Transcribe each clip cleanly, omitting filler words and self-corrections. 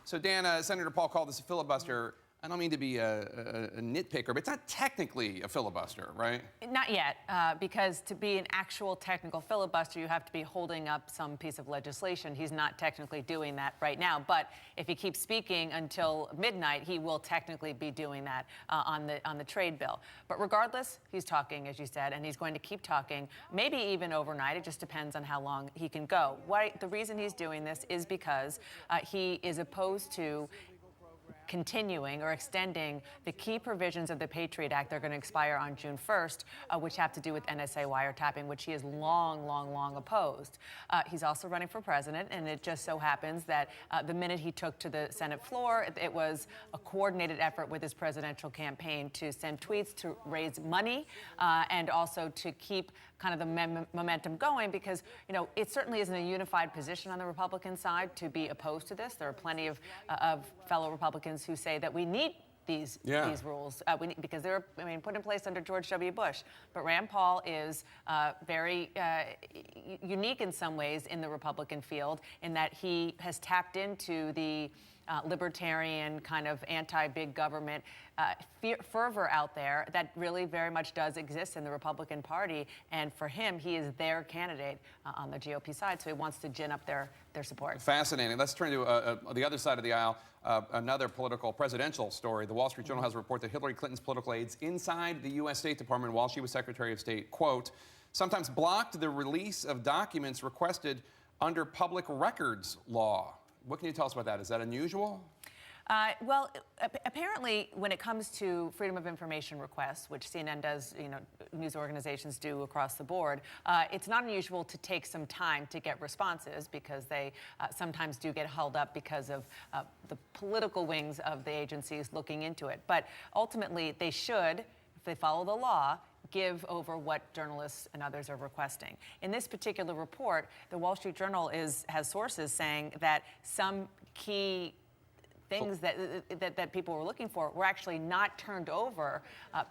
So, Dan, Senator Paul called this a filibuster. I don't mean to be a nitpicker, but it's not technically a filibuster, right? Not yet, because to be an actual technical filibuster, you have to be holding up some piece of legislation. He's not technically doing that right now. But if he keeps speaking until midnight, he will technically be doing that on the trade bill. But regardless, he's talking, as you said, and he's going to keep talking, maybe even overnight. It just depends on how long he can go. The reason he's doing this is because he is opposed to continuing or extending the key provisions of the Patriot Act. They're going to expire on June 1st, which have to do with NSA wiretapping, which he has long opposed. He's also running for president, and it just so happens that the minute he took to the Senate floor, it was a coordinated effort with his presidential campaign to send tweets to raise money and also to keep kind of the momentum going, because, you know, it certainly isn't a unified position on the Republican side to be opposed to this. There are plenty of fellow Republicans who say that we need these rules because they were, put in place under George W. Bush. But Rand Paul is very unique in some ways in the Republican field, in that he has tapped into the libertarian kind of anti-big government fervor out there that really very much does exist in the Republican Party. And for him, he is their candidate on the GOP side, so he wants to gin up their support. Fascinating. Let's turn to the other side of the aisle, another presidential story. The Wall Street Journal has a report that Hillary Clinton's political aides inside the U.S. State Department while she was Secretary of State, quote, sometimes blocked the release of documents requested under public records law. What can you tell us about that? Is that unusual? Well, apparently, when it comes to freedom of information requests, which CNN does, news organizations do across the board, it's not unusual to take some time to get responses, because they sometimes do get held up because of the political wings of the agencies looking into it. But ultimately, they should, if they follow the law, give over what journalists and others are requesting. In this particular report, the Wall Street Journal has sources saying that some key things that people were looking for were actually not turned over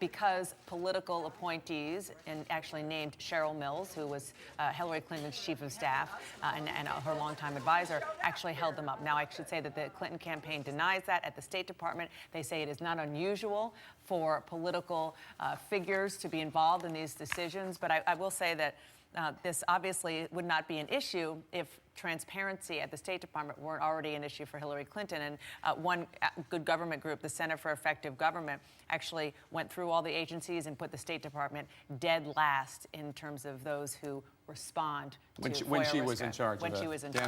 because political appointees, and actually named Cheryl Mills, who was Hillary Clinton's chief of staff and her longtime advisor, actually held them up. Now, I should say that the Clinton campaign denies that. At the State Department, they say it is not unusual for political figures to be involved in these decisions. But I will say that this obviously would not be an issue if transparency at the State Department weren't already an issue for Hillary Clinton. And one good government group, the Center for Effective Government, actually went through all the agencies and put the State Department dead last in terms of those who respond to FOIA when she was in charge. When she was in charge.